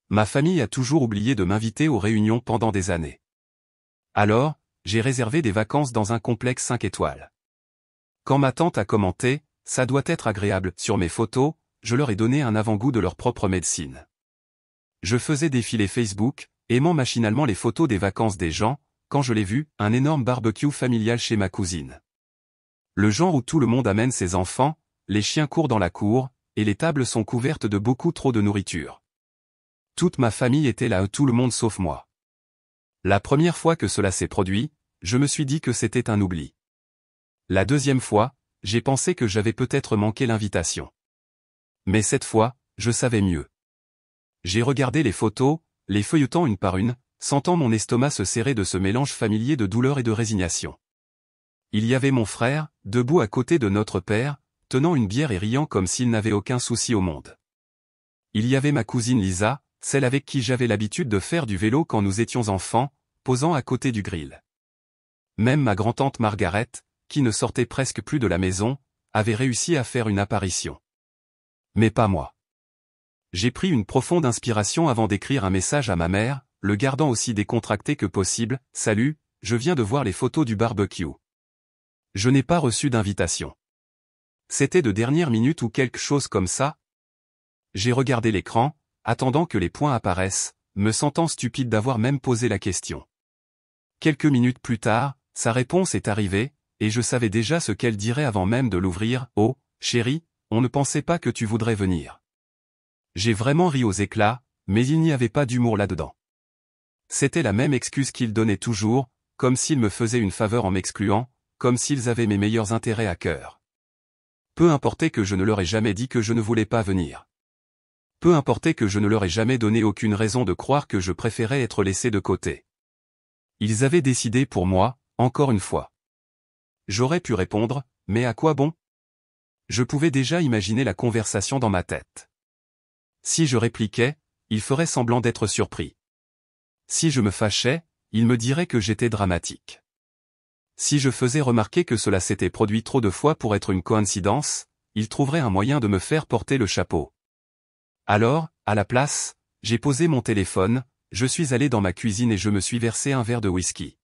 Ma famille a toujours oublié de m'inviter aux réunions pendant des années. Alors, j'ai réservé des vacances dans un complexe 5 étoiles. Quand ma tante a commenté « ça doit être agréable » sur mes photos, je leur ai donné un avant-goût de leur propre médecine. Je faisais défiler Facebook, aimant machinalement les photos des vacances des gens, quand je l'ai vu, un énorme barbecue familial chez ma cousine. Le genre où tout le monde amène ses enfants, les chiens courent dans la cour, et les tables sont couvertes de beaucoup trop de nourriture. Toute ma famille était là, tout le monde sauf moi. La première fois que cela s'est produit, je me suis dit que c'était un oubli. La deuxième fois, j'ai pensé que j'avais peut-être manqué l'invitation. Mais cette fois, je savais mieux. J'ai regardé les photos, les feuilletant une par une, sentant mon estomac se serrer de ce mélange familier de douleur et de résignation. Il y avait mon frère, debout à côté de notre père, tenant une bière et riant comme s'il n'avait aucun souci au monde. Il y avait ma cousine Lisa, celle avec qui j'avais l'habitude de faire du vélo quand nous étions enfants, posant à côté du grill. Même ma grand-tante Margaret, qui ne sortait presque plus de la maison, avait réussi à faire une apparition. Mais pas moi. J'ai pris une profonde inspiration avant d'écrire un message à ma mère, le gardant aussi décontracté que possible. « Salut, je viens de voir les photos du barbecue. Je n'ai pas reçu d'invitation. C'était de dernière minute ou quelque chose comme ça ?» J'ai regardé l'écran, attendant que les points apparaissent, me sentant stupide d'avoir même posé la question. Quelques minutes plus tard, sa réponse est arrivée, et je savais déjà ce qu'elle dirait avant même de l'ouvrir. « Oh, chérie, on ne pensait pas que tu voudrais venir. » J'ai vraiment ri aux éclats, mais il n'y avait pas d'humour là-dedans. C'était la même excuse qu'ils donnaient toujours, comme s'ils me faisaient une faveur en m'excluant, comme s'ils avaient mes meilleurs intérêts à cœur. Peu importait que je ne leur ai jamais dit que je ne voulais pas venir. Peu importait que je ne leur ai jamais donné aucune raison de croire que je préférais être laissé de côté. Ils avaient décidé pour moi, encore une fois. J'aurais pu répondre, mais à quoi bon? Je pouvais déjà imaginer la conversation dans ma tête. Si je répliquais, ils feraient semblant d'être surpris. Si je me fâchais, ils me diraient que j'étais dramatique. Si je faisais remarquer que cela s'était produit trop de fois pour être une coïncidence, ils trouveraient un moyen de me faire porter le chapeau. Alors, à la place, j'ai posé mon téléphone, je suis allé dans ma cuisine et je me suis versé un verre de whisky.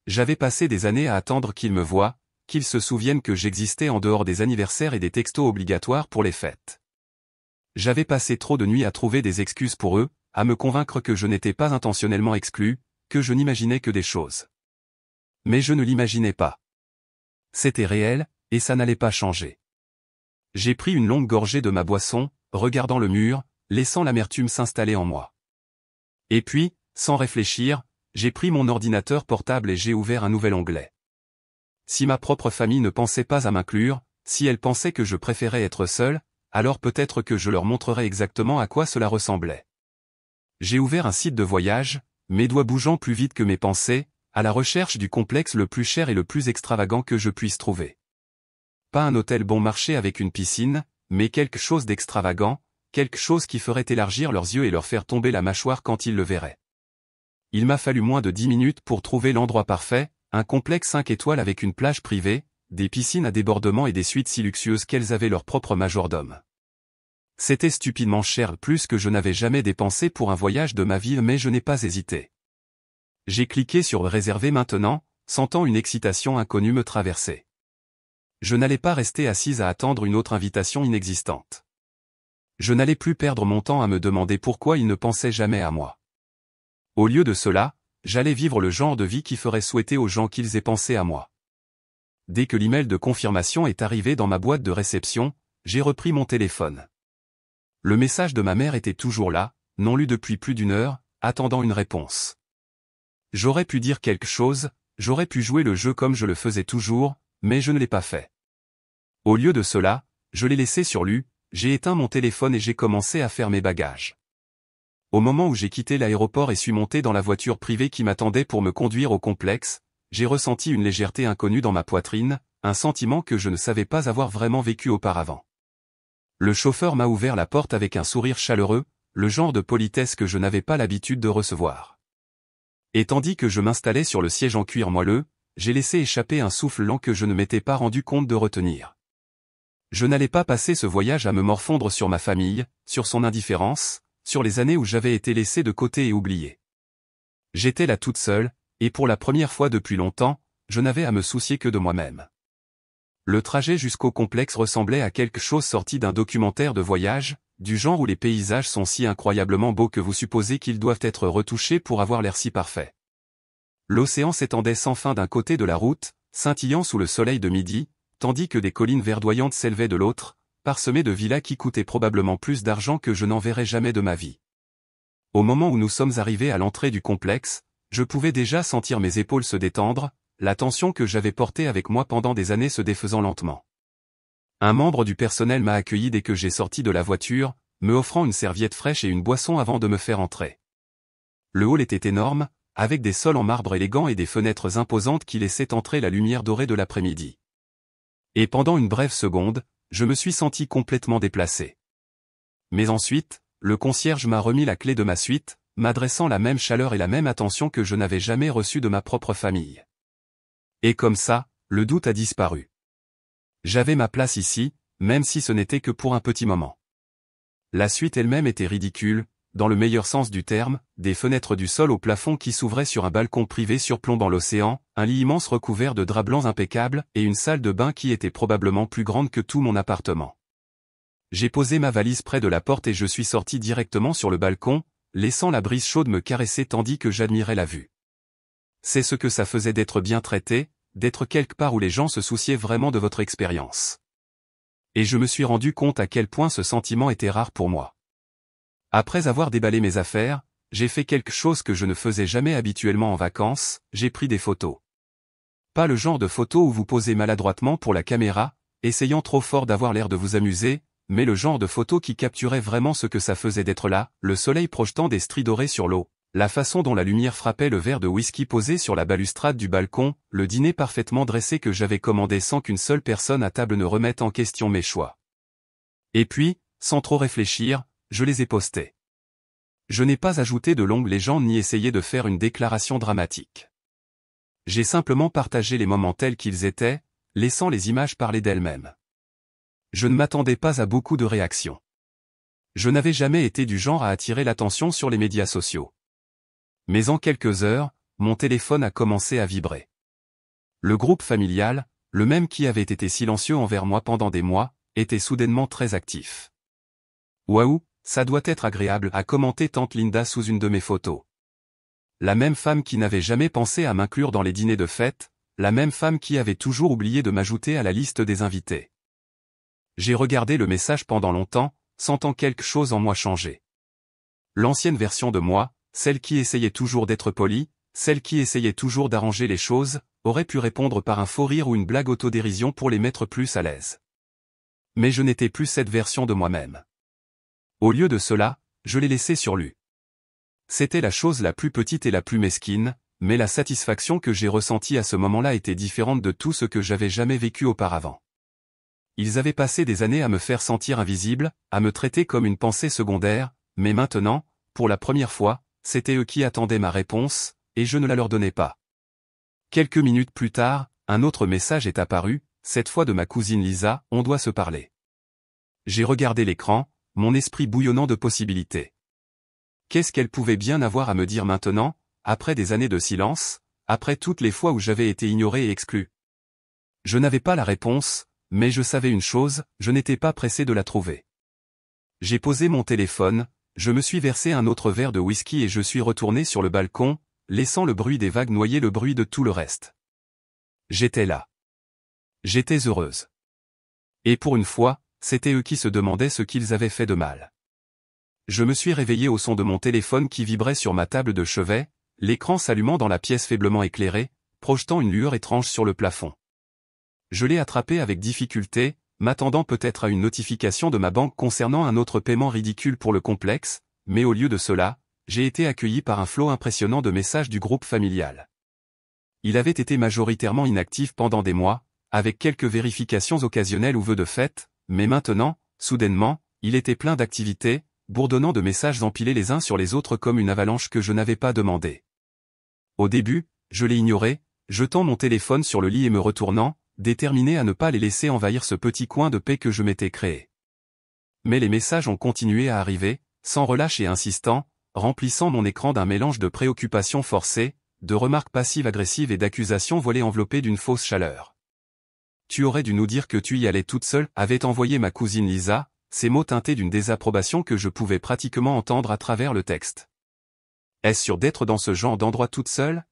J'avais passé des années à attendre qu'ils me voient, qu'ils se souviennent que j'existais en dehors des anniversaires et des textos obligatoires pour les fêtes. J'avais passé trop de nuits à trouver des excuses pour eux, à me convaincre que je n'étais pas intentionnellement exclu, que je n'imaginais que des choses. Mais je ne l'imaginais pas. C'était réel, et ça n'allait pas changer. J'ai pris une longue gorgée de ma boisson, regardant le mur, laissant l'amertume s'installer en moi. Et puis, sans réfléchir, j'ai pris mon ordinateur portable et j'ai ouvert un nouvel onglet. Si ma propre famille ne pensait pas à m'inclure, si elle pensait que je préférais être seul, alors peut-être que je leur montrerai exactement à quoi cela ressemblait. J'ai ouvert un site de voyage, mes doigts bougeant plus vite que mes pensées, à la recherche du complexe le plus cher et le plus extravagant que je puisse trouver. Pas un hôtel bon marché avec une piscine, mais quelque chose d'extravagant, quelque chose qui ferait élargir leurs yeux et leur faire tomber la mâchoire quand ils le verraient. Il m'a fallu moins de 10 minutes pour trouver l'endroit parfait, un complexe 5 étoiles avec une plage privée, des piscines à débordement et des suites si luxueuses qu'elles avaient leur propre majordome. C'était stupidement cher, plus que je n'avais jamais dépensé pour un voyage de ma vie, mais je n'ai pas hésité. J'ai cliqué sur « Réserver maintenant », sentant une excitation inconnue me traverser. Je n'allais pas rester assise à attendre une autre invitation inexistante. Je n'allais plus perdre mon temps à me demander pourquoi ils ne pensaient jamais à moi. Au lieu de cela, j'allais vivre le genre de vie qui ferait souhaiter aux gens qu'ils aient pensé à moi. Dès que l'email de confirmation est arrivé dans ma boîte de réception, j'ai repris mon téléphone. Le message de ma mère était toujours là, non lu depuis plus d'une heure, attendant une réponse. J'aurais pu dire quelque chose, j'aurais pu jouer le jeu comme je le faisais toujours, mais je ne l'ai pas fait. Au lieu de cela, je l'ai laissé sur lu, j'ai éteint mon téléphone et j'ai commencé à faire mes bagages. Au moment où j'ai quitté l'aéroport et suis monté dans la voiture privée qui m'attendait pour me conduire au complexe, j'ai ressenti une légèreté inconnue dans ma poitrine, un sentiment que je ne savais pas avoir vraiment vécu auparavant. Le chauffeur m'a ouvert la porte avec un sourire chaleureux, le genre de politesse que je n'avais pas l'habitude de recevoir. Et tandis que je m'installais sur le siège en cuir moelleux, j'ai laissé échapper un souffle lent que je ne m'étais pas rendu compte de retenir. Je n'allais pas passer ce voyage à me morfondre sur ma famille, sur son indifférence, sur les années où j'avais été laissé de côté et oublié. J'étais là toute seule, et pour la première fois depuis longtemps, je n'avais à me soucier que de moi-même. Le trajet jusqu'au complexe ressemblait à quelque chose sorti d'un documentaire de voyage, du genre où les paysages sont si incroyablement beaux que vous supposez qu'ils doivent être retouchés pour avoir l'air si parfait. L'océan s'étendait sans fin d'un côté de la route, scintillant sous le soleil de midi, tandis que des collines verdoyantes s'élevaient de l'autre, parsemées de villas qui coûtaient probablement plus d'argent que je n'en verrais jamais de ma vie. Au moment où nous sommes arrivés à l'entrée du complexe, je pouvais déjà sentir mes épaules se détendre, la tension que j'avais portée avec moi pendant des années se défaisant lentement. Un membre du personnel m'a accueilli dès que j'ai sorti de la voiture, me offrant une serviette fraîche et une boisson avant de me faire entrer. Le hall était énorme, avec des sols en marbre élégant et des fenêtres imposantes qui laissaient entrer la lumière dorée de l'après-midi. Et pendant une brève seconde, je me suis senti complètement déplacé. Mais ensuite, le concierge m'a remis la clé de ma suite, m'adressant la même chaleur et la même attention que je n'avais jamais reçue de ma propre famille. Et comme ça, le doute a disparu. J'avais ma place ici, même si ce n'était que pour un petit moment. La suite elle-même était ridicule, dans le meilleur sens du terme, des fenêtres du sol au plafond qui s'ouvraient sur un balcon privé surplombant l'océan, un lit immense recouvert de draps blancs impeccables et une salle de bain qui était probablement plus grande que tout mon appartement. J'ai posé ma valise près de la porte et je suis sorti directement sur le balcon, laissant la brise chaude me caresser tandis que j'admirais la vue. C'est ce que ça faisait d'être bien traité, d'être quelque part où les gens se souciaient vraiment de votre expérience. Et je me suis rendu compte à quel point ce sentiment était rare pour moi. Après avoir déballé mes affaires, j'ai fait quelque chose que je ne faisais jamais habituellement en vacances, j'ai pris des photos. Pas le genre de photos où vous posez maladroitement pour la caméra, essayant trop fort d'avoir l'air de vous amuser, mais le genre de photos qui capturait vraiment ce que ça faisait d'être là, le soleil projetant des stries dorées sur l'eau, la façon dont la lumière frappait le verre de whisky posé sur la balustrade du balcon, le dîner parfaitement dressé que j'avais commandé sans qu'une seule personne à table ne remette en question mes choix. Et puis, sans trop réfléchir, je les ai postés. Je n'ai pas ajouté de longues légendes ni essayé de faire une déclaration dramatique. J'ai simplement partagé les moments tels qu'ils étaient, laissant les images parler d'elles-mêmes. Je ne m'attendais pas à beaucoup de réactions. Je n'avais jamais été du genre à attirer l'attention sur les médias sociaux. Mais en quelques heures, mon téléphone a commencé à vibrer. Le groupe familial, le même qui avait été silencieux envers moi pendant des mois, était soudainement très actif. Waouh, ça doit être agréable, a commenté tante Linda sous une de mes photos. La même femme qui n'avait jamais pensé à m'inclure dans les dîners de fête, la même femme qui avait toujours oublié de m'ajouter à la liste des invités. J'ai regardé le message pendant longtemps, sentant quelque chose en moi changer. L'ancienne version de moi, celle qui essayait toujours d'être polie, celle qui essayait toujours d'arranger les choses, aurait pu répondre par un faux rire ou une blague autodérision pour les mettre plus à l'aise. Mais je n'étais plus cette version de moi-même. Au lieu de cela, je l'ai laissé sur lui. C'était la chose la plus petite et la plus mesquine, mais la satisfaction que j'ai ressentie à ce moment-là était différente de tout ce que j'avais jamais vécu auparavant. Ils avaient passé des années à me faire sentir invisible, à me traiter comme une pensée secondaire, mais maintenant, pour la première fois, c'était eux qui attendaient ma réponse, et je ne la leur donnais pas. Quelques minutes plus tard, un autre message est apparu, cette fois de ma cousine Lisa, on doit se parler. J'ai regardé l'écran, mon esprit bouillonnant de possibilités. Qu'est-ce qu'elle pouvait bien avoir à me dire maintenant, après des années de silence, après toutes les fois où j'avais été ignoré et exclu? Je n'avais pas la réponse, mais je savais une chose, je n'étais pas pressé de la trouver. J'ai posé mon téléphone, je me suis versé un autre verre de whisky et je suis retourné sur le balcon, laissant le bruit des vagues noyer le bruit de tout le reste. J'étais là. J'étais heureuse. Et pour une fois, c'était eux qui se demandaient ce qu'ils avaient fait de mal. Je me suis réveillé au son de mon téléphone qui vibrait sur ma table de chevet, l'écran s'allumant dans la pièce faiblement éclairée, projetant une lueur étrange sur le plafond. Je l'ai attrapé avec difficulté, m'attendant peut-être à une notification de ma banque concernant un autre paiement ridicule pour le complexe, mais au lieu de cela, j'ai été accueilli par un flot impressionnant de messages du groupe familial. Il avait été majoritairement inactif pendant des mois, avec quelques vérifications occasionnelles ou vœux de fête, mais maintenant, soudainement, il était plein d'activités, bourdonnant de messages empilés les uns sur les autres comme une avalanche que je n'avais pas demandé. Au début, je l'ai ignoré, jetant mon téléphone sur le lit et me retournant, déterminé à ne pas les laisser envahir ce petit coin de paix que je m'étais créé. Mais les messages ont continué à arriver, sans relâche et insistant, remplissant mon écran d'un mélange de préoccupations forcées, de remarques passives-agressives et d'accusations voilées enveloppées d'une fausse chaleur. Tu aurais dû nous dire que tu y allais toute seule, avait envoyé ma cousine Lisa, ces mots teintés d'une désapprobation que je pouvais pratiquement entendre à travers le texte. Est-ce sûr d'être dans ce genre d'endroit toute seule?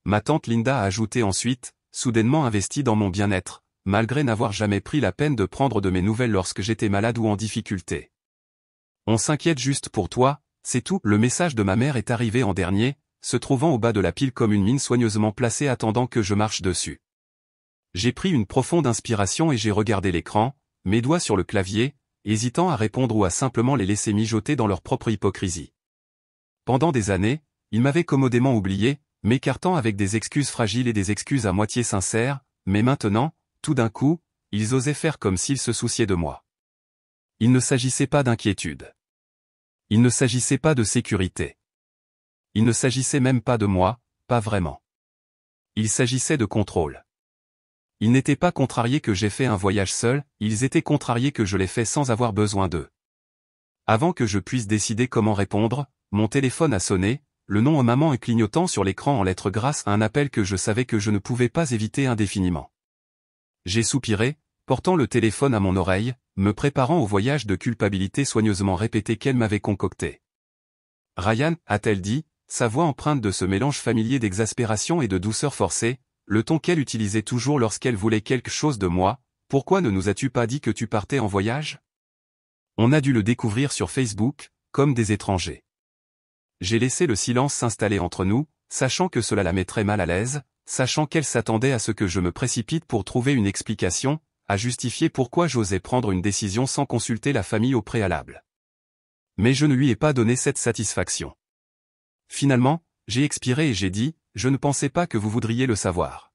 Ma tante Linda a ajouté ensuite, soudainement investie dans mon bien-être, malgré n'avoir jamais pris la peine de prendre de mes nouvelles lorsque j'étais malade ou en difficulté. On s'inquiète juste pour toi, c'est tout. Le message de ma mère est arrivé en dernier, se trouvant au bas de la pile comme une mine soigneusement placée attendant que je marche dessus. J'ai pris une profonde inspiration et j'ai regardé l'écran, mes doigts sur le clavier, hésitant à répondre ou à simplement les laisser mijoter dans leur propre hypocrisie. Pendant des années, ils m'avaient commodément oublié, m'écartant avec des excuses fragiles et des excuses à moitié sincères, mais maintenant, tout d'un coup, ils osaient faire comme s'ils se souciaient de moi. Il ne s'agissait pas d'inquiétude. Il ne s'agissait pas de sécurité. Il ne s'agissait même pas de moi, pas vraiment. Il s'agissait de contrôle. Ils n'étaient pas contrariés que j'ai fait un voyage seul, ils étaient contrariés que je l'ai fait sans avoir besoin d'eux. Avant que je puisse décider comment répondre, mon téléphone a sonné, le nom de maman est clignotant sur l'écran en lettres grâce à un appel que je savais que je ne pouvais pas éviter indéfiniment. J'ai soupiré, portant le téléphone à mon oreille, me préparant au voyage de culpabilité soigneusement répété qu'elle m'avait concocté. Ryan, a-t-elle dit, sa voix empreinte de ce mélange familier d'exaspération et de douceur forcée, le ton qu'elle utilisait toujours lorsqu'elle voulait quelque chose de moi, pourquoi ne nous as-tu pas dit que tu partais en voyage? On a dû le découvrir sur Facebook, comme des étrangers. J'ai laissé le silence s'installer entre nous, sachant que cela la mettrait mal à l'aise, sachant qu'elle s'attendait à ce que je me précipite pour trouver une explication, à justifier pourquoi j'osais prendre une décision sans consulter la famille au préalable. Mais je ne lui ai pas donné cette satisfaction. Finalement, j'ai expiré et j'ai dit, je ne pensais pas que vous voudriez le savoir.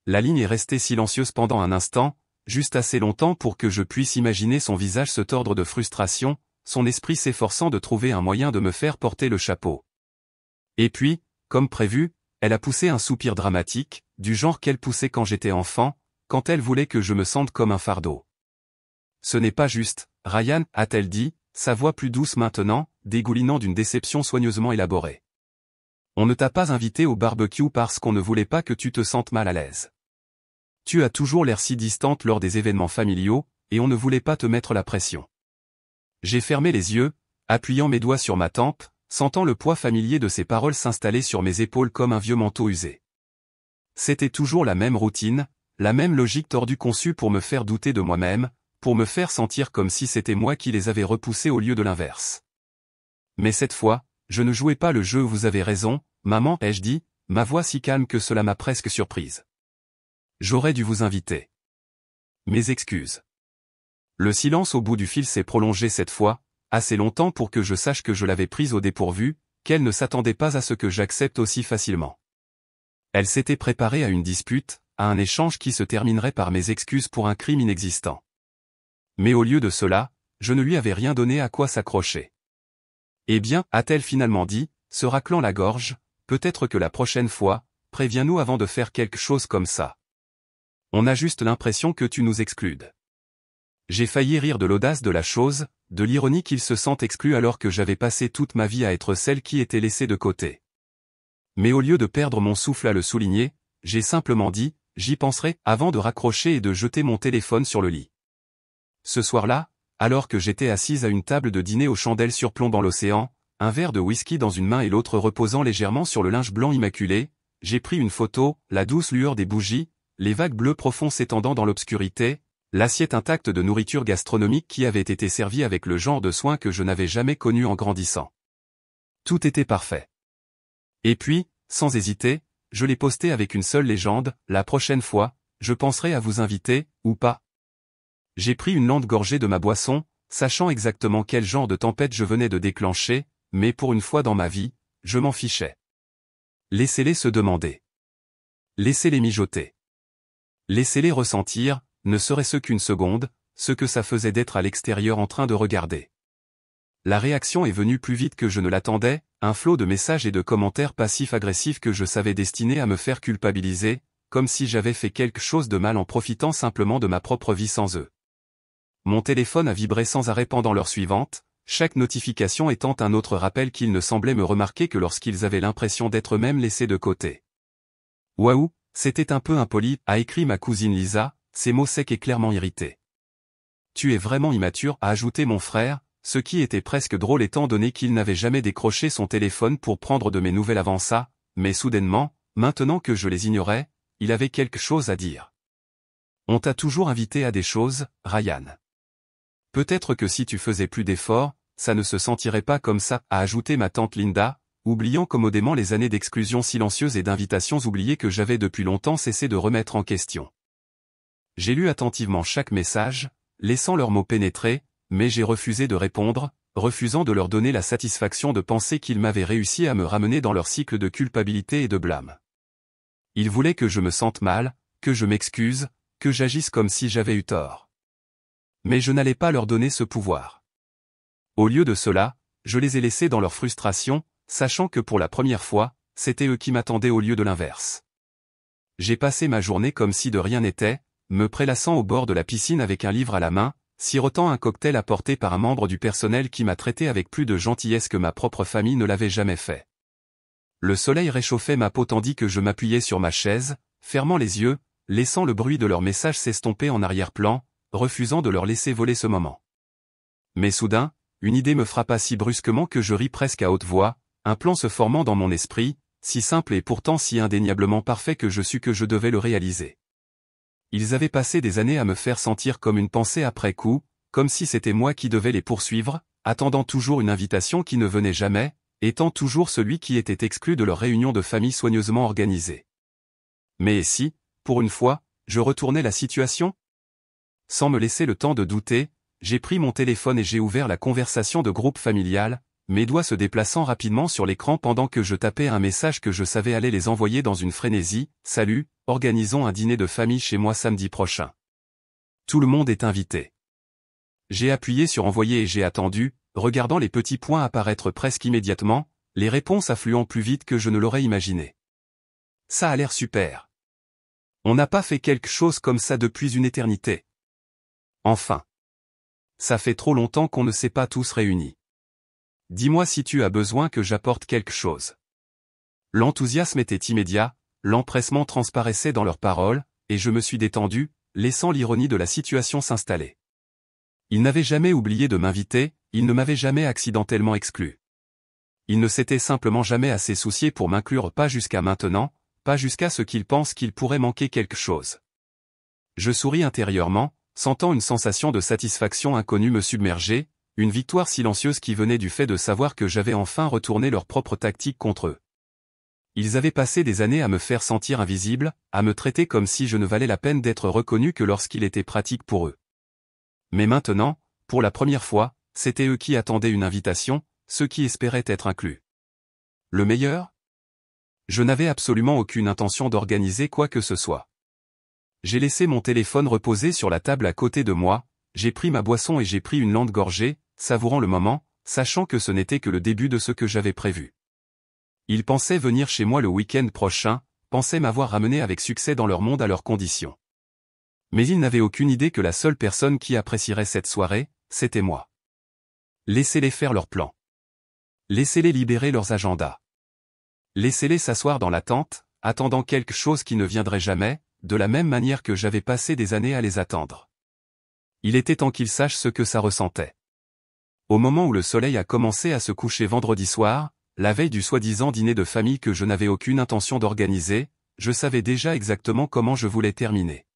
La ligne est restée silencieuse pendant un instant, juste assez longtemps pour que je puisse imaginer son visage se tordre de frustration, son esprit s'efforçant de trouver un moyen de me faire porter le chapeau. Et puis, comme prévu, elle a poussé un soupir dramatique, du genre qu'elle poussait quand j'étais enfant, quand elle voulait que je me sente comme un fardeau. Ce n'est pas juste, Ryan, a-t-elle dit, sa voix plus douce maintenant, dégoulinant d'une déception soigneusement élaborée. On ne t'a pas invité au barbecue parce qu'on ne voulait pas que tu te sentes mal à l'aise. Tu as toujours l'air si distante lors des événements familiaux, et on ne voulait pas te mettre la pression. J'ai fermé les yeux, appuyant mes doigts sur ma tempe, sentant le poids familier de ses paroles s'installer sur mes épaules comme un vieux manteau usé. C'était toujours la même routine, la même logique tordue conçue pour me faire douter de moi-même, pour me faire sentir comme si c'était moi qui les avais repoussés au lieu de l'inverse. Mais cette fois, je ne jouais pas le jeu. Vous avez raison, maman, ai-je dit, ma voix si calme que cela m'a presque surprise. J'aurais dû vous inviter. Mes excuses. Le silence au bout du fil s'est prolongé cette fois, assez longtemps pour que je sache que je l'avais prise au dépourvu, qu'elle ne s'attendait pas à ce que j'accepte aussi facilement. Elle s'était préparée à une dispute, à un échange qui se terminerait par mes excuses pour un crime inexistant. Mais au lieu de cela, je ne lui avais rien donné à quoi s'accrocher. Eh bien, a-t-elle finalement dit, se raclant la gorge, peut-être que la prochaine fois, préviens-nous avant de faire quelque chose comme ça. On a juste l'impression que tu nous excludes. J'ai failli rire de l'audace de la chose, de l'ironie qu'ils se sentent exclus alors que j'avais passé toute ma vie à être celle qui était laissée de côté. Mais au lieu de perdre mon souffle à le souligner, j'ai simplement dit, j'y penserai, avant de raccrocher et de jeter mon téléphone sur le lit. Ce soir-là, alors que j'étais assise à une table de dîner aux chandelles surplombant l'océan, un verre de whisky dans une main et l'autre reposant légèrement sur le linge blanc immaculé, j'ai pris une photo, la douce lueur des bougies, les vagues bleues profondes s'étendant dans l'obscurité, l'assiette intacte de nourriture gastronomique qui avait été servie avec le genre de soin que je n'avais jamais connu en grandissant. Tout était parfait. Et puis, sans hésiter, je l'ai posté avec une seule légende, la prochaine fois, je penserai à vous inviter, ou pas. J'ai pris une lente gorgée de ma boisson, sachant exactement quel genre de tempête je venais de déclencher, mais pour une fois dans ma vie, je m'en fichais. Laissez-les se demander. Laissez-les mijoter. Laissez-les ressentir, ne serait-ce qu'une seconde, ce que ça faisait d'être à l'extérieur en train de regarder. La réaction est venue plus vite que je ne l'attendais, un flot de messages et de commentaires passifs-agressifs que je savais destinés à me faire culpabiliser, comme si j'avais fait quelque chose de mal en profitant simplement de ma propre vie sans eux. Mon téléphone a vibré sans arrêt pendant l'heure suivante, chaque notification étant un autre rappel qu'ils ne semblaient me remarquer que lorsqu'ils avaient l'impression d'être eux-mêmes laissés de côté. Waouh, c'était un peu impoli, a écrit ma cousine Lisa, ses mots secs et clairement irrités. Tu es vraiment immature, a ajouté mon frère, ce qui était presque drôle étant donné qu'il n'avait jamais décroché son téléphone pour prendre de mes nouvelles avant ça, mais soudainement, maintenant que je les ignorais, il avait quelque chose à dire. On t'a toujours invité à des choses, Ryan. Peut-être que si tu faisais plus d'efforts, ça ne se sentirait pas comme ça, a ajouté ma tante Linda, oubliant commodément les années d'exclusion silencieuse et d'invitations oubliées que j'avais depuis longtemps cessé de remettre en question. J'ai lu attentivement chaque message, laissant leurs mots pénétrer, mais j'ai refusé de répondre, refusant de leur donner la satisfaction de penser qu'ils m'avaient réussi à me ramener dans leur cycle de culpabilité et de blâme. Ils voulaient que je me sente mal, que je m'excuse, que j'agisse comme si j'avais eu tort. Mais je n'allais pas leur donner ce pouvoir. Au lieu de cela, je les ai laissés dans leur frustration, sachant que pour la première fois, c'était eux qui m'attendaient au lieu de l'inverse. J'ai passé ma journée comme si de rien n'était, me prélassant au bord de la piscine avec un livre à la main, sirotant un cocktail apporté par un membre du personnel qui m'a traité avec plus de gentillesse que ma propre famille ne l'avait jamais fait. Le soleil réchauffait ma peau tandis que je m'appuyais sur ma chaise, fermant les yeux, laissant le bruit de leurs messages s'estomper en arrière-plan, refusant de leur laisser voler ce moment. Mais soudain, une idée me frappa si brusquement que je ris presque à haute voix, un plan se formant dans mon esprit, si simple et pourtant si indéniablement parfait que je sus que je devais le réaliser. Ils avaient passé des années à me faire sentir comme une pensée après coup, comme si c'était moi qui devais les poursuivre, attendant toujours une invitation qui ne venait jamais, étant toujours celui qui était exclu de leur réunion de famille soigneusement organisée. Mais et si, pour une fois, je retournais la situation ? Sans me laisser le temps de douter, j'ai pris mon téléphone et j'ai ouvert la conversation de groupe familial, mes doigts se déplaçant rapidement sur l'écran pendant que je tapais un message que je savais aller les envoyer dans une frénésie. Salut, organisons un dîner de famille chez moi samedi prochain. Tout le monde est invité. J'ai appuyé sur envoyer et j'ai attendu, regardant les petits points apparaître presque immédiatement, les réponses affluant plus vite que je ne l'aurais imaginé. Ça a l'air super. On n'a pas fait quelque chose comme ça depuis une éternité. Enfin. Ça fait trop longtemps qu'on ne s'est pas tous réunis. Dis-moi si tu as besoin que j'apporte quelque chose. L'enthousiasme était immédiat, l'empressement transparaissait dans leurs paroles, et je me suis détendu, laissant l'ironie de la situation s'installer. Ils n'avaient jamais oublié de m'inviter, ils ne m'avaient jamais accidentellement exclu. Ils ne s'étaient simplement jamais assez souciés pour m'inclure, pas jusqu'à maintenant, pas jusqu'à ce qu'ils pensent qu'il pourrait manquer quelque chose. Je souris intérieurement, sentant une sensation de satisfaction inconnue me submerger, une victoire silencieuse qui venait du fait de savoir que j'avais enfin retourné leur propre tactique contre eux. Ils avaient passé des années à me faire sentir invisible, à me traiter comme si je ne valais la peine d'être reconnu que lorsqu'il était pratique pour eux. Mais maintenant, pour la première fois, c'était eux qui attendaient une invitation, ceux qui espéraient être inclus. Le meilleur ? Je n'avais absolument aucune intention d'organiser quoi que ce soit. J'ai laissé mon téléphone reposer sur la table à côté de moi, j'ai pris ma boisson et j'ai pris une lente gorgée, savourant le moment, sachant que ce n'était que le début de ce que j'avais prévu. Ils pensaient venir chez moi le week-end prochain, pensaient m'avoir ramené avec succès dans leur monde à leurs conditions. Mais ils n'avaient aucune idée que la seule personne qui apprécierait cette soirée, c'était moi. Laissez-les faire leurs plans. Laissez-les libérer leurs agendas. Laissez-les s'asseoir dans l'attente, attendant quelque chose qui ne viendrait jamais, de la même manière que j'avais passé des années à les attendre. Il était temps qu'ils sachent ce que ça ressentait. Au moment où le soleil a commencé à se coucher vendredi soir, la veille du soi-disant dîner de famille que je n'avais aucune intention d'organiser, je savais déjà exactement comment je voulais terminer.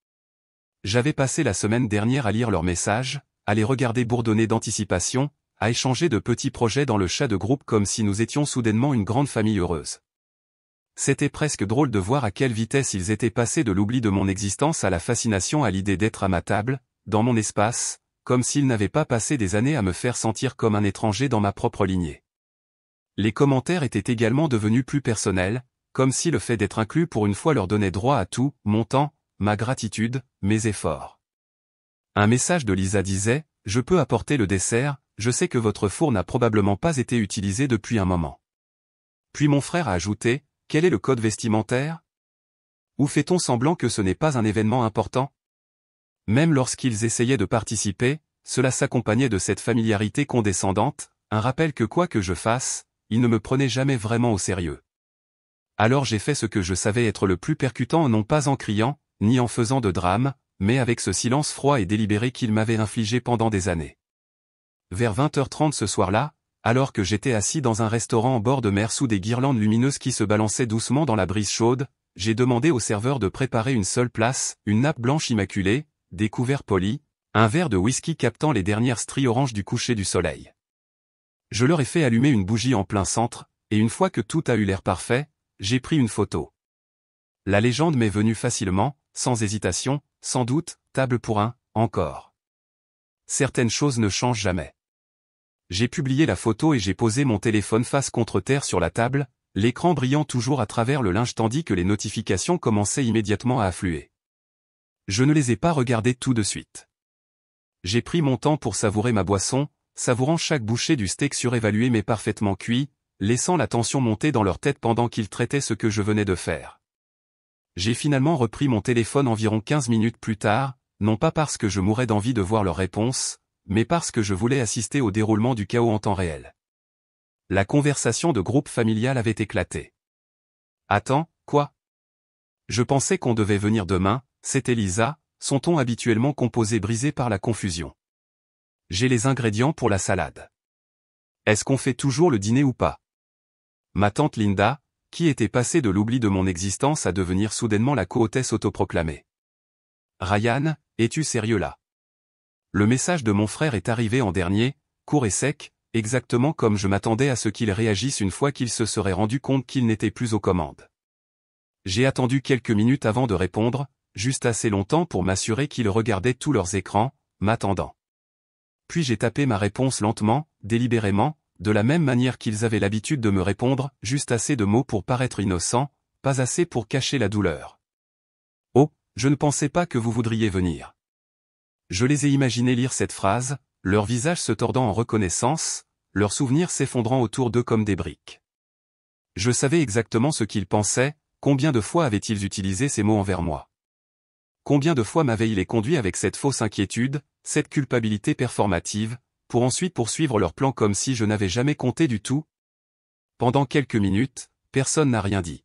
J'avais passé la semaine dernière à lire leurs messages, à les regarder bourdonner d'anticipation, à échanger de petits projets dans le chat de groupe comme si nous étions soudainement une grande famille heureuse. C'était presque drôle de voir à quelle vitesse ils étaient passés de l'oubli de mon existence à la fascination à l'idée d'être à ma table, dans mon espace, comme s'ils n'avaient pas passé des années à me faire sentir comme un étranger dans ma propre lignée. Les commentaires étaient également devenus plus personnels, comme si le fait d'être inclus pour une fois leur donnait droit à tout, mon temps, ma gratitude, mes efforts. Un message de Lisa disait « Je peux apporter le dessert, je sais que votre four n'a probablement pas été utilisé depuis un moment. » Puis mon frère a ajouté « Quel est le code vestimentaire ? Ou fait-on semblant que ce n'est pas un événement important ? » Même lorsqu'ils essayaient de participer, cela s'accompagnait de cette familiarité condescendante, un rappel que quoi que je fasse, il ne me prenait jamais vraiment au sérieux. Alors j'ai fait ce que je savais être le plus percutant, non pas en criant, ni en faisant de drame, mais avec ce silence froid et délibéré qu'il m'avait infligé pendant des années. Vers 20h30 ce soir-là, alors que j'étais assis dans un restaurant en bord de mer sous des guirlandes lumineuses qui se balançaient doucement dans la brise chaude, j'ai demandé au serveur de préparer une seule place, une nappe blanche immaculée, des couverts polis, un verre de whisky captant les dernières stries oranges du coucher du soleil. Je leur ai fait allumer une bougie en plein centre, et une fois que tout a eu l'air parfait, j'ai pris une photo. La légende m'est venue facilement, sans hésitation, sans doute, table pour un, encore. Certaines choses ne changent jamais. J'ai publié la photo et j'ai posé mon téléphone face contre terre sur la table, l'écran brillant toujours à travers le linge tandis que les notifications commençaient immédiatement à affluer. Je ne les ai pas regardées tout de suite. J'ai pris mon temps pour savourer ma boisson, savourant chaque bouchée du steak surévalué mais parfaitement cuit, laissant la tension monter dans leur tête pendant qu'ils traitaient ce que je venais de faire. J'ai finalement repris mon téléphone environ 15 minutes plus tard, non pas parce que je mourais d'envie de voir leurs réponses, mais parce que je voulais assister au déroulement du chaos en temps réel. La conversation de groupe familial avait éclaté. Attends, quoi? Je pensais qu'on devait venir demain, c'était Lisa, son ton habituellement composé brisé par la confusion. J'ai les ingrédients pour la salade. Est-ce qu'on fait toujours le dîner ou pas? Ma tante Linda, qui était passée de l'oubli de mon existence à devenir soudainement la co-hôtesse autoproclamée. Ryan, es-tu sérieux là? Le message de mon frère est arrivé en dernier, court et sec, exactement comme je m'attendais à ce qu'il réagisse une fois qu'il se serait rendu compte qu'il n'était plus aux commandes. J'ai attendu quelques minutes avant de répondre, juste assez longtemps pour m'assurer qu'ils regardaient tous leurs écrans, m'attendant. Puis j'ai tapé ma réponse lentement, délibérément, de la même manière qu'ils avaient l'habitude de me répondre, juste assez de mots pour paraître innocent, pas assez pour cacher la douleur. Oh, je ne pensais pas que vous voudriez venir. Je les ai imaginés lire cette phrase, leur visage se tordant en reconnaissance, leurs souvenirs s'effondrant autour d'eux comme des briques. Je savais exactement ce qu'ils pensaient, combien de fois avaient-ils utilisé ces mots envers moi. Combien de fois m'avaient-ils conduit avec cette fausse inquiétude, cette culpabilité performative, pour ensuite poursuivre leur plan comme si je n'avais jamais compté du tout? Pendant quelques minutes, personne n'a rien dit.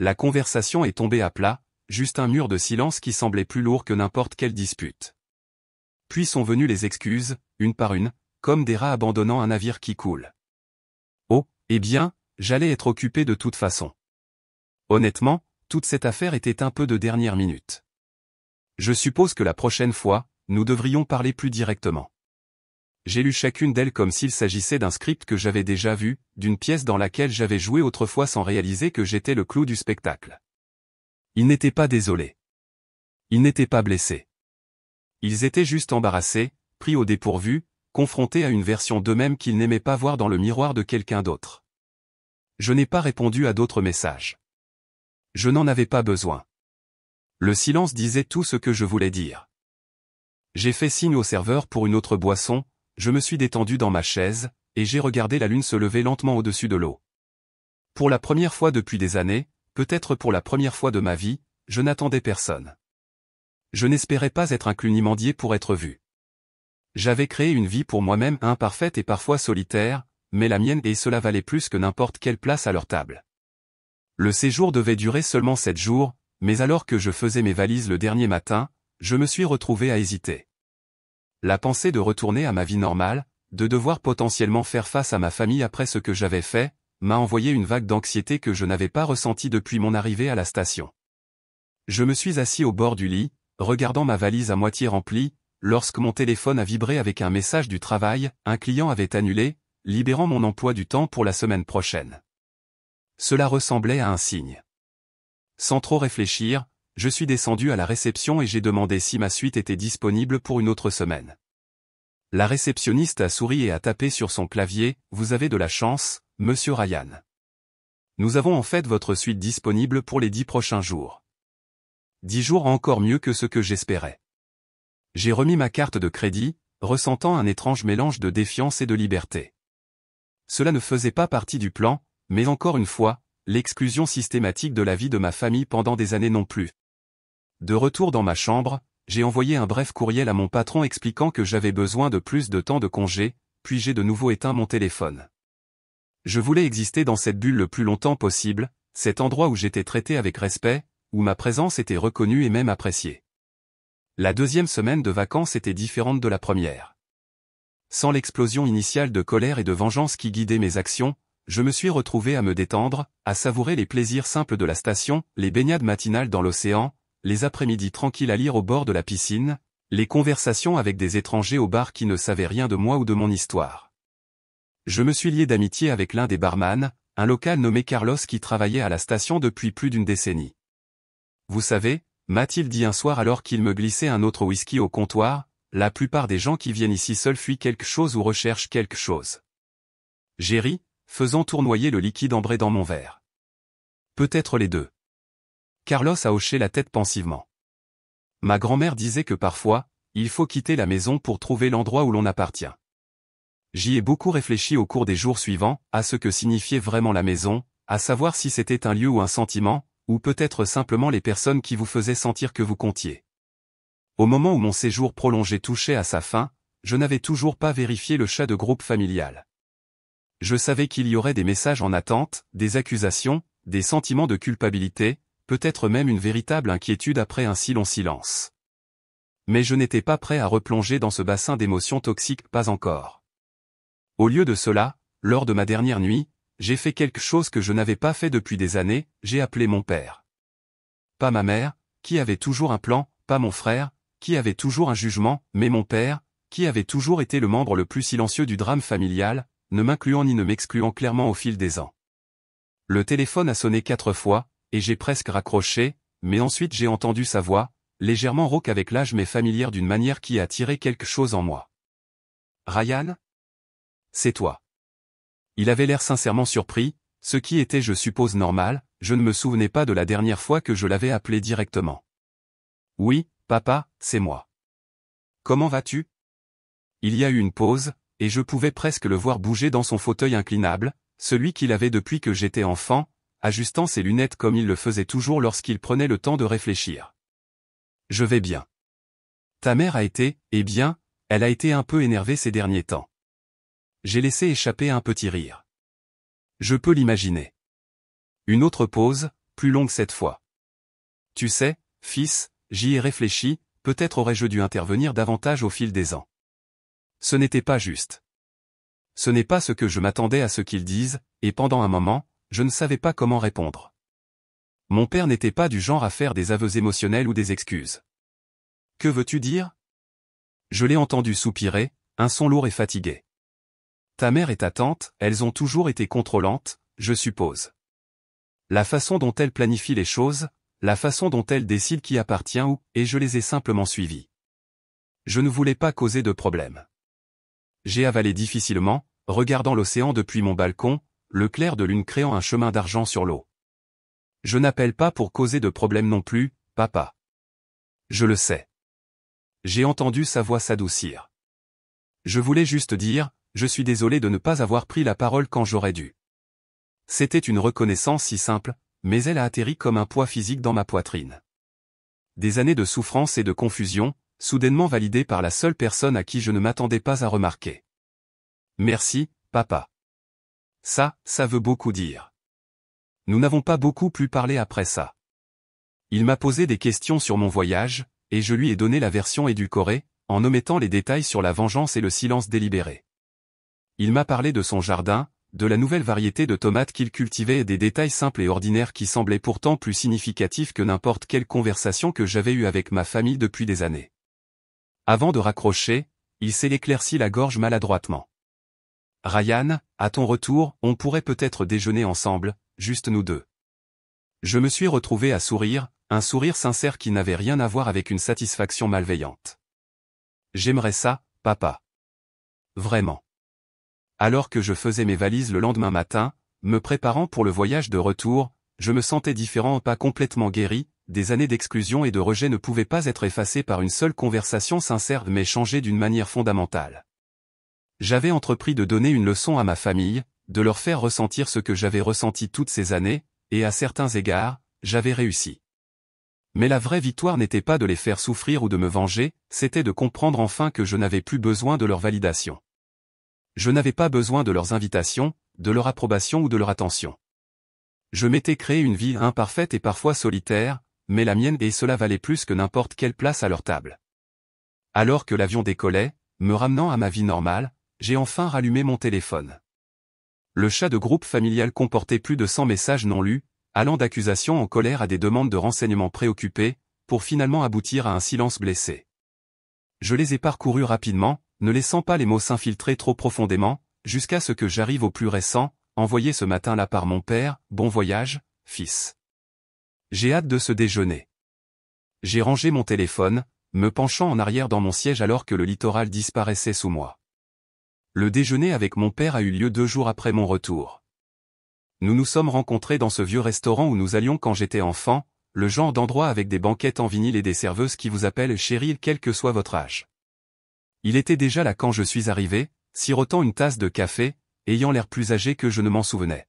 La conversation est tombée à plat, juste un mur de silence qui semblait plus lourd que n'importe quelle dispute. Puis sont venues les excuses, une par une, comme des rats abandonnant un navire qui coule. Oh, eh bien, j'allais être occupé de toute façon. Honnêtement, toute cette affaire était un peu de dernière minute. Je suppose que la prochaine fois, nous devrions parler plus directement. J'ai lu chacune d'elles comme s'il s'agissait d'un script que j'avais déjà vu, d'une pièce dans laquelle j'avais joué autrefois sans réaliser que j'étais le clou du spectacle. Ils n'étaient pas désolés. Ils n'étaient pas blessés. Ils étaient juste embarrassés, pris au dépourvu, confrontés à une version d'eux-mêmes qu'ils n'aimaient pas voir dans le miroir de quelqu'un d'autre. Je n'ai pas répondu à d'autres messages. Je n'en avais pas besoin. Le silence disait tout ce que je voulais dire. J'ai fait signe au serveur pour une autre boisson, je me suis détendu dans ma chaise, et j'ai regardé la lune se lever lentement au-dessus de l'eau. Pour la première fois depuis des années, peut-être pour la première fois de ma vie, je n'attendais personne. Je n'espérais pas être un clunimendier pour être vu. J'avais créé une vie pour moi-même imparfaite et parfois solitaire, mais la mienne et cela valait plus que n'importe quelle place à leur table. Le séjour devait durer seulement 7 jours, mais alors que je faisais mes valises le dernier matin, je me suis retrouvé à hésiter. La pensée de retourner à ma vie normale, de devoir potentiellement faire face à ma famille après ce que j'avais fait, m'a envoyé une vague d'anxiété que je n'avais pas ressentie depuis mon arrivée à la station. Je me suis assis au bord du lit, regardant ma valise à moitié remplie, lorsque mon téléphone a vibré avec un message du travail, un client avait annulé, libérant mon emploi du temps pour la semaine prochaine. Cela ressemblait à un signe. Sans trop réfléchir, je suis descendu à la réception et j'ai demandé si ma suite était disponible pour une autre semaine. La réceptionniste a souri et a tapé sur son clavier, « Vous avez de la chance, monsieur Ryan. Nous avons en fait votre suite disponible pour les 10 prochains jours. 10 jours encore mieux que ce que j'espérais. » J'ai remis ma carte de crédit, ressentant un étrange mélange de défiance et de liberté. Cela ne faisait pas partie du plan, mais encore une fois, l'exclusion systématique de la vie de ma famille pendant des années non plus. De retour dans ma chambre, j'ai envoyé un bref courriel à mon patron expliquant que j'avais besoin de plus de temps de congé, puis j'ai de nouveau éteint mon téléphone. Je voulais exister dans cette bulle le plus longtemps possible, cet endroit où j'étais traité avec respect, où ma présence était reconnue et même appréciée. La deuxième semaine de vacances était différente de la première. Sans l'explosion initiale de colère et de vengeance qui guidait mes actions, je me suis retrouvé à me détendre, à savourer les plaisirs simples de la station, les baignades matinales dans l'océan, les après-midi tranquilles à lire au bord de la piscine, les conversations avec des étrangers au bar qui ne savaient rien de moi ou de mon histoire. Je me suis lié d'amitié avec l'un des barman, un local nommé Carlos qui travaillait à la station depuis plus d'une décennie. Vous savez, m'a-t-il dit un soir alors qu'il me glissait un autre whisky au comptoir, la plupart des gens qui viennent ici seuls fuient quelque chose ou recherchent quelque chose. J'ai ri, faisant tournoyer le liquide ambré dans mon verre. Peut-être les deux. Carlos a hoché la tête pensivement. Ma grand-mère disait que parfois, il faut quitter la maison pour trouver l'endroit où l'on appartient. J'y ai beaucoup réfléchi au cours des jours suivants, à ce que signifiait vraiment la maison, à savoir si c'était un lieu ou un sentiment, ou peut-être simplement les personnes qui vous faisaient sentir que vous comptiez. Au moment où mon séjour prolongé touchait à sa fin, je n'avais toujours pas vérifié le chat de groupe familial. Je savais qu'il y aurait des messages en attente, des accusations, des sentiments de culpabilité, peut-être même une véritable inquiétude après un si long silence. Mais je n'étais pas prêt à replonger dans ce bassin d'émotions toxiques, pas encore. Au lieu de cela, lors de ma dernière nuit, j'ai fait quelque chose que je n'avais pas fait depuis des années, j'ai appelé mon père. Pas ma mère, qui avait toujours un plan, pas mon frère, qui avait toujours un jugement, mais mon père, qui avait toujours été le membre le plus silencieux du drame familial, ne m'incluant ni ne m'excluant clairement au fil des ans. Le téléphone a sonné 4 fois, et j'ai presque raccroché, mais ensuite j'ai entendu sa voix, légèrement rauque avec l'âge mais familière d'une manière qui a attiré quelque chose en moi. « Ryan ? C'est toi. » Il avait l'air sincèrement surpris, ce qui était je suppose normal, je ne me souvenais pas de la dernière fois que je l'avais appelé directement. « Oui, papa, c'est moi. Comment vas-tu ? » Il y a eu une pause, et je pouvais presque le voir bouger dans son fauteuil inclinable, celui qu'il avait depuis que j'étais enfant, ajustant ses lunettes comme il le faisait toujours lorsqu'il prenait le temps de réfléchir. « Je vais bien. Ta mère a été, eh bien, elle a été un peu énervée ces derniers temps. » J'ai laissé échapper un petit rire. Je peux l'imaginer. Une autre pause, plus longue cette fois. Tu sais, fils, j'y ai réfléchi, peut-être aurais-je dû intervenir davantage au fil des ans. Ce n'était pas juste. Ce n'est pas ce que je m'attendais à ce qu'ils disent, et pendant un moment, je ne savais pas comment répondre. Mon père n'était pas du genre à faire des aveux émotionnels ou des excuses. Que veux-tu dire ? Je l'ai entendu soupirer, un son lourd et fatigué. Ta mère et ta tante, elles ont toujours été contrôlantes, je suppose. La façon dont elles planifient les choses, la façon dont elles décident qui appartient où, et je les ai simplement suivies. Je ne voulais pas causer de problème. J'ai avalé difficilement, regardant l'océan depuis mon balcon, le clair de lune créant un chemin d'argent sur l'eau. Je n'appelle pas pour causer de problème non plus, papa. Je le sais. J'ai entendu sa voix s'adoucir. Je voulais juste dire, je suis désolé de ne pas avoir pris la parole quand j'aurais dû. C'était une reconnaissance si simple, mais elle a atterri comme un poids physique dans ma poitrine. Des années de souffrance et de confusion, soudainement validées par la seule personne à qui je ne m'attendais pas à remarquer. Merci, papa. Ça veut beaucoup dire. Nous n'avons pas beaucoup plus parlé après ça. Il m'a posé des questions sur mon voyage, et je lui ai donné la version édulcorée, en omettant les détails sur la vengeance et le silence délibéré. Il m'a parlé de son jardin, de la nouvelle variété de tomates qu'il cultivait et des détails simples et ordinaires qui semblaient pourtant plus significatifs que n'importe quelle conversation que j'avais eue avec ma famille depuis des années. Avant de raccrocher, il s'est éclairci la gorge maladroitement. « Ryan, à ton retour, on pourrait peut-être déjeuner ensemble, juste nous deux. » Je me suis retrouvé à sourire, un sourire sincère qui n'avait rien à voir avec une satisfaction malveillante. « J'aimerais ça, papa. Vraiment. » Alors que je faisais mes valises le lendemain matin, me préparant pour le voyage de retour, je me sentais différent, pas complètement guéri, des années d'exclusion et de rejet ne pouvaient pas être effacées par une seule conversation sincère mais changée d'une manière fondamentale. J'avais entrepris de donner une leçon à ma famille, de leur faire ressentir ce que j'avais ressenti toutes ces années, et à certains égards, j'avais réussi. Mais la vraie victoire n'était pas de les faire souffrir ou de me venger, c'était de comprendre enfin que je n'avais plus besoin de leur validation. Je n'avais pas besoin de leurs invitations, de leur approbation ou de leur attention. Je m'étais créé une vie imparfaite et parfois solitaire, mais la mienne et cela valait plus que n'importe quelle place à leur table. Alors que l'avion décollait, me ramenant à ma vie normale, j'ai enfin rallumé mon téléphone. Le chat de groupe familial comportait plus de 100 messages non lus, allant d'accusations en colère à des demandes de renseignements préoccupées, pour finalement aboutir à un silence blessé. Je les ai parcourus rapidement, ne laissant pas les mots s'infiltrer trop profondément, jusqu'à ce que j'arrive au plus récent, envoyé ce matin-là par mon père, « Bon voyage, fils. J'ai hâte de ce déjeuner. » J'ai rangé mon téléphone, me penchant en arrière dans mon siège alors que le littoral disparaissait sous moi. Le déjeuner avec mon père a eu lieu 2 jours après mon retour. Nous nous sommes rencontrés dans ce vieux restaurant où nous allions quand j'étais enfant, le genre d'endroit avec des banquettes en vinyle et des serveuses qui vous appellent chérie quel que soit votre âge. Il était déjà là quand je suis arrivé, sirotant une tasse de café, ayant l'air plus âgé que je ne m'en souvenais.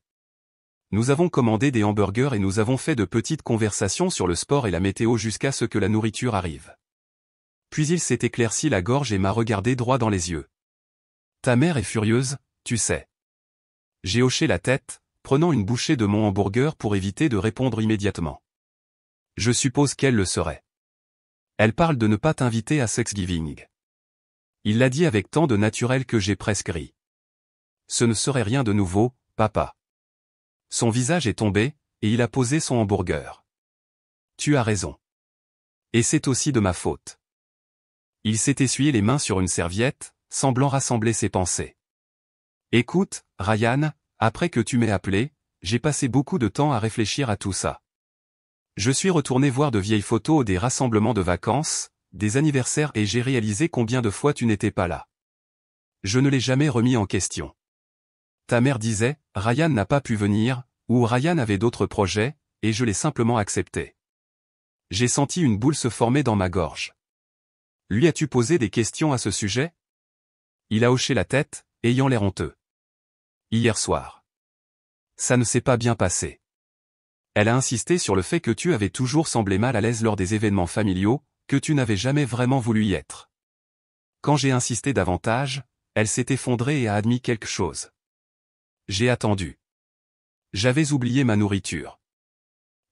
Nous avons commandé des hamburgers et nous avons fait de petites conversations sur le sport et la météo jusqu'à ce que la nourriture arrive. Puis il s'est éclairci la gorge et m'a regardé droit dans les yeux. « Ta mère est furieuse, tu sais. » J'ai hoché la tête, prenant une bouchée de mon hamburger pour éviter de répondre immédiatement. Je suppose qu'elle le serait. Elle parle de ne pas t'inviter à Thanksgiving. Il l'a dit avec tant de naturel que j'ai presque ri. Ce ne serait rien de nouveau, papa. Son visage est tombé, et il a posé son hamburger. Tu as raison. Et c'est aussi de ma faute. Il s'est essuyé les mains sur une serviette, semblant rassembler ses pensées. Écoute, Ryan, après que tu m'aies appelé, j'ai passé beaucoup de temps à réfléchir à tout ça. Je suis retourné voir de vieilles photos des rassemblements de vacances, des anniversaires et j'ai réalisé combien de fois tu n'étais pas là. Je ne l'ai jamais remis en question. Ta mère disait, Ryan n'a pas pu venir, ou Ryan avait d'autres projets, et je l'ai simplement accepté. J'ai senti une boule se former dans ma gorge. Lui as-tu posé des questions à ce sujet? Il a hoché la tête, ayant l'air honteux. Hier soir. Ça ne s'est pas bien passé. Elle a insisté sur le fait que tu avais toujours semblé mal à l'aise lors des événements familiaux, que tu n'avais jamais vraiment voulu y être. Quand j'ai insisté davantage, elle s'est effondrée et a admis quelque chose. J'ai attendu. J'avais oublié ma nourriture.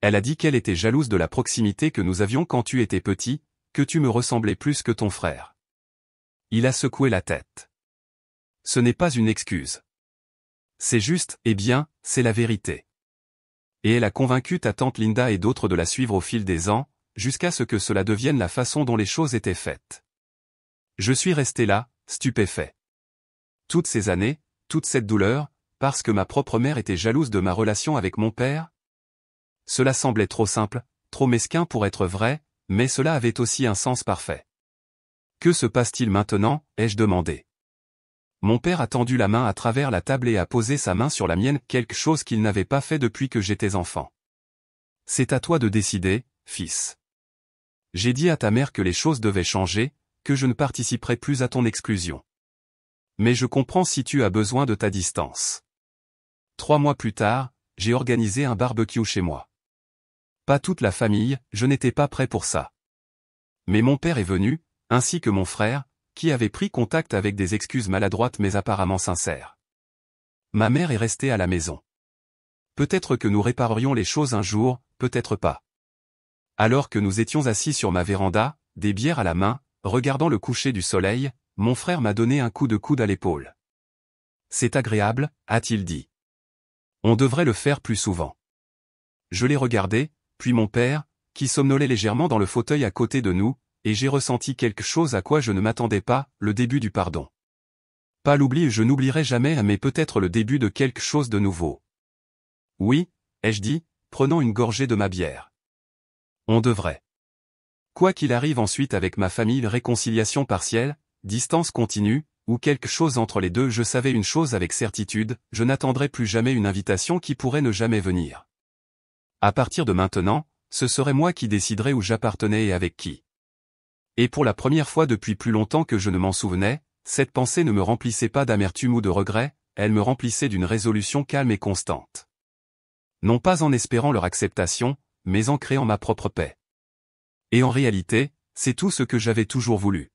Elle a dit qu'elle était jalouse de la proximité que nous avions quand tu étais petit, que tu me ressemblais plus que ton frère. Il a secoué la tête. Ce n'est pas une excuse. C'est juste, eh bien, c'est la vérité. Et elle a convaincu ta tante Linda et d'autres de la suivre au fil des ans, jusqu'à ce que cela devienne la façon dont les choses étaient faites. Je suis resté là, stupéfait. Toutes ces années, toute cette douleur, parce que ma propre mère était jalouse de ma relation avec mon père? Cela semblait trop simple, trop mesquin pour être vrai, mais cela avait aussi un sens parfait. Que se passe-t-il maintenant, ai-je demandé. Mon père a tendu la main à travers la table et a posé sa main sur la mienne, quelque chose qu'il n'avait pas fait depuis que j'étais enfant. C'est à toi de décider, fils. J'ai dit à ta mère que les choses devaient changer, que je ne participerai plus à ton exclusion. Mais je comprends si tu as besoin de ta distance. 3 mois plus tard, j'ai organisé un barbecue chez moi. Pas toute la famille, je n'étais pas prêt pour ça. Mais mon père est venu, ainsi que mon frère, qui avait pris contact avec des excuses maladroites mais apparemment sincères. Ma mère est restée à la maison. Peut-être que nous réparerions les choses un jour, peut-être pas. Alors que nous étions assis sur ma véranda, des bières à la main, regardant le coucher du soleil, mon frère m'a donné un coup de coude à l'épaule. C'est agréable, a-t-il dit. On devrait le faire plus souvent. Je l'ai regardé, puis mon père, qui somnolait légèrement dans le fauteuil à côté de nous, et j'ai ressenti quelque chose à quoi je ne m'attendais pas, le début du pardon. Pas l'oubli, je n'oublierai jamais, mais peut-être le début de quelque chose de nouveau. Oui, ai-je dit, prenant une gorgée de ma bière. On devrait. Quoi qu'il arrive ensuite avec ma famille, réconciliation partielle, distance continue, ou quelque chose entre les deux, je savais une chose avec certitude, je n'attendrai plus jamais une invitation qui pourrait ne jamais venir. À partir de maintenant, ce serait moi qui déciderais où j'appartenais et avec qui. Et pour la première fois depuis plus longtemps que je ne m'en souvenais, cette pensée ne me remplissait pas d'amertume ou de regret, elle me remplissait d'une résolution calme et constante. Non pas en espérant leur acceptation, mais en créant ma propre paix. Et en réalité, c'est tout ce que j'avais toujours voulu.